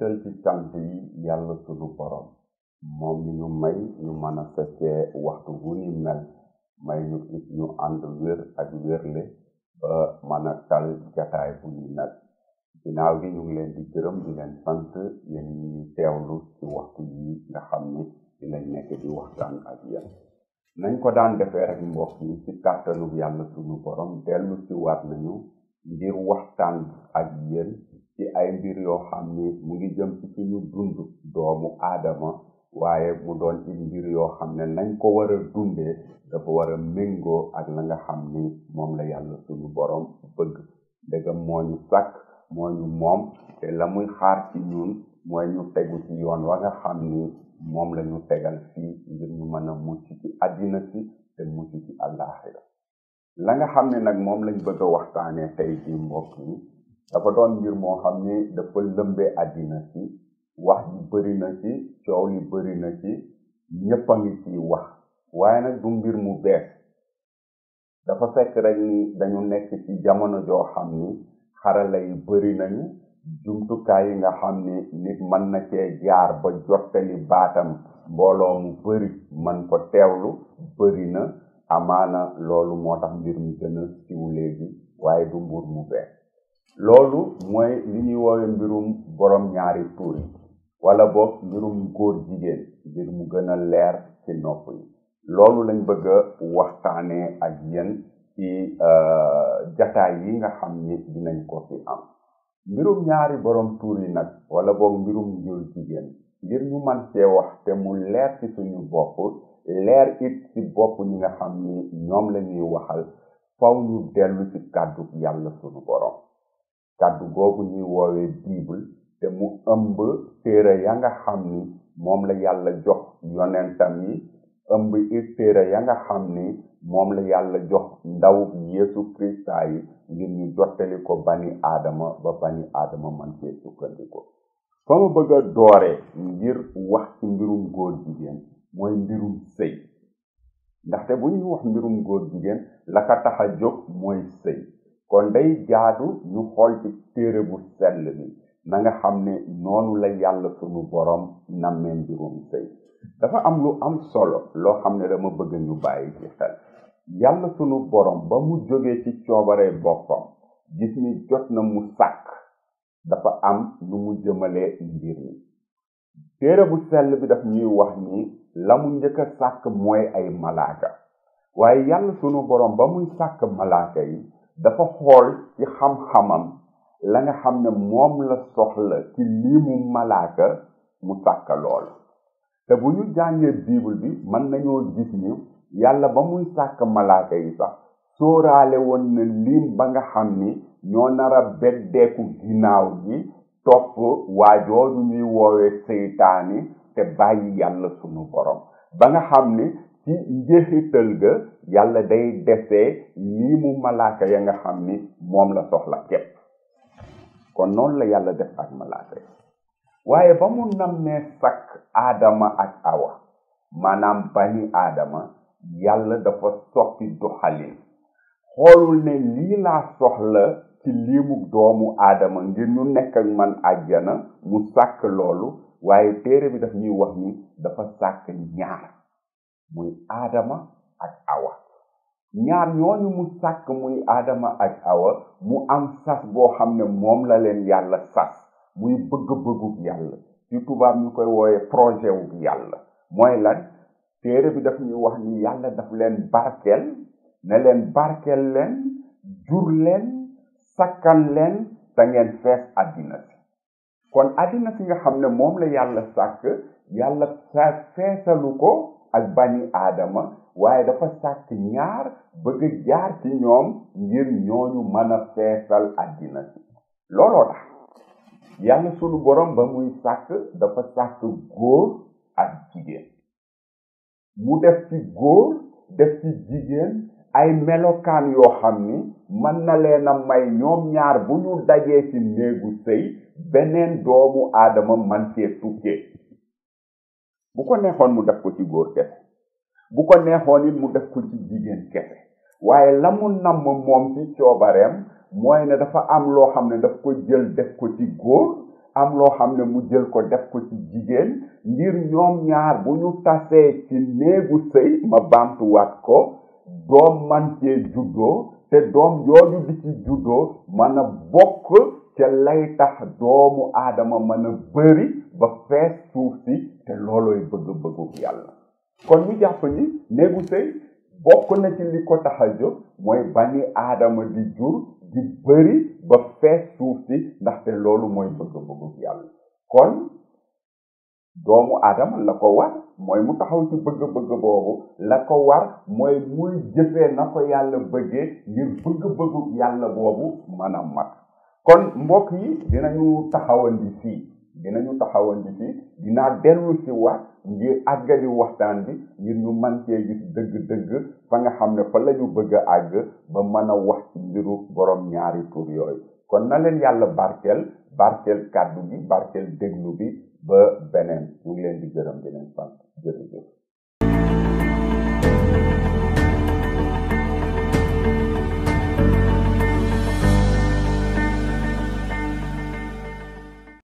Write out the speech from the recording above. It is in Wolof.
jiital ci cant yi yàlla sunu borom moom mi ñu may ñu mën a fekkee waxtu bu ni mel may ñu it ñu ànd wér ak wérle ba mën a tal jataay bu ni mel ginnaaw gi ñu ngi leen di gërëm di leen sant yéen ñi teewlu ci waxtu yi nga xam ni dinañ nekk di waxtaan ak yéen nañ ko daan defee rek mbokk yi ci kàttanu yàlla sunu borom dellu ci waat nañu ngir waxtaan ak yéen ci ay mbir yoo xam ni mu ngi jëm ci suñu dund doomu aadama waaye mu doon ci mbir yoo xam ne nañ ko war a dundee dafa war a méngoo ak la nga xam ni moom la yàlla suñu borom bëgg ndegam moo ñu sàkk moo ñu moom te la muy xaar ci ñun mooy ñu tegu ci yoon wa nga xam ni moom la ñu tegal fii ngir ñu mën a mucc ci àddina si te mucc ci àllaaxira la nga xam ne nag moom lañ bëgg a waxtaanee tey ci mbokk yi dafa doon mbir moo xam ni dafa lëmbee àddina si wax ji bëri na ci coow li bëri na ci ñëpp a ngi ciy wax waaye nag du mbir mu bees dafa fekk rek ni dañu nekk ci jamono joo xam ni xarala yi bëri nañu jumtukaay yi nga xam ni nit mën na cee jaar ba jottali baatam mbooloo mu bëri man ko teewlu bëri na amaana loolu moo tax mbir mi gën a siiw léegi waaye du mbir mu bees loolu mooy li ñuy woowe mbirum borom ñaari tur yi wala boog mbirum góor jigéen ngir mu gën a leer ci nopp yi loolu lañ bëgg a waxtaanee ak yéen ci jataay yi nga xam ni dinañ ko fi am mbirum ñaari borom tur yi nag wala boog mbirum góor jigéen ngir ñu man cee wax te mu leer ci suñu bopp leer it ci bopp ñi nga xam ni ñoom la ñuy waxal faw ñu dellu ci kàddu yàlla suñu borom kàddu googu ñuy woowee bible te mu ëmb téere ya nga xam ni moom la yàlla jox yonentam yi ëmb it téere ya nga xam ni moom la yàlla jox ndaw Yeesu Krista yi ngir ñu jottali ko bani aadama ba bani aadama man cee sukkandiku fa ma bëgg a doore ngir wax ci mbirum góor jigéen mooy mbirum sëy ndaxte bu ñuy wax mbirum góor jigéen la ka tax a jóg mooy sëy kon day jaadu ñu xool ci téere bu sell bi na nga xam ne noonu la yàlla sunu borom nammee mbirum sëy dafa am lu am solo loo xam ne dama bëgg ñu bàyyi ci xel yàlla sunu borom ba mu jógee ci coobaree boppam gis ni jot na mu sàkk dafa am lu mu jëmalee mbir mi téere bu sell bi daf ñuy wax ni la mu njëkk a sàkk mooy ay malaaka waaye yàlla sunu borom ba muy sàkk malaaka yi dafa xool ci xam-xamam la nga xam ne moom la soxla ci limu malaaka mu sàkk lool te bu ñu jàngee bible bi mën nañoo gis ni yàlla ba muy sàkk malaaka yi sax sóoraale woon na lim ba nga xam ni ñoo nar a beddeeku ginnaaw gi topp waajooju ñuy woowee seytaani te bàyyi yàlla sunu borom ba nga xam ni ci njeexital ga yàlla day desee limu malaaka ya nga xam ni moom la soxla képp kon noonu la yàlla def ak malaaka yi waaye ba mu nammee sakk aadama ak awa maanaam bani aadama yàlla dafa soppi doxalin xoolul ne lii laa soxla ci limu doomu aadama ngir ñu nekk ak man àjjana mu sàkk loolu waaye téere bi daf ñuy wax ni dafa sàkk ñaar muy aadama ak awa ñaar ñooñu mu sàkk muy aadama ak awa mu am sas boo xam ne moom la leen yàlla sas muy bëgg-bëggub yàlla ci tubaab ñu koy wooye projet wu yàlla mooy lan téere bi daf ñuy wax ni yàlla daf leen barkeel ne leen barkeel leen jur leen sakkan leen te ngeen fees àddina si kon àddina si nga xam ne moom la yàlla sàkk yàlla feesalu ko ak bani aadama waaye dafa sàkk ñaar bëgg jaar ci ñoom ngir ñooñu mën a feesal àddina si looloo tax yàlla sunu borom ba muy sàkk dafa sàkk góor ak jigéen mu def ci góor def ci jigéen ay melokaan yoo xam ni mën na leen a may ñoom ñaar bu ñu dajee ci néegu sëy beneen doomu aadama man cee tukkee bu ko neexoon mu def ko ci góor kese bu ko neexoon it mu def ko ci jigéen kese waaye la mu namm moom ci coobareem mooy ne dafa am loo xam ne daf ko jël def ko ci góor am loo xam ne mu jël ko def ko ci jigéen ngir ñoom ñaar bu ñu tasee ci néegu sëy ma baamtuwaat ko doom man cee juddoo te doom yooyu di ci juddoo mën a bokk ca lay tax doomu aadama mën a bëri ba fees suuf si te loolooy bëgg-bëggu yàlla kon ñu jàpp ni néegu sëy bokk na ci li ko tax a jóg mooy bani aadama di jur di bëri ba fees suuf si ndaxte loolu mooy bëgg-bëggu yàlla kon doomu aadama la ko war mooy mu taxaw ci bëgg-bëgg boobu la ko war mooy muy jëfee na ko yàlla bëggee ngir bëgg-bëggu yàlla boobu mën a mat kon mbokk yi dinañu taxawandi fii dinaa dellu si waat ngir àggali waxtaan bi ngir ñu mën cee gis dëgg-dëgg fa nga xam ne fa la ñu bëgg a àgg ba mën a wax ci mbiru borom ñaari tur yooyu kon na leen yàlla barkeel kàddu gi barkeel déglu bi ba beneen ñu ngi leen di gërëm di leen sant jërëjëf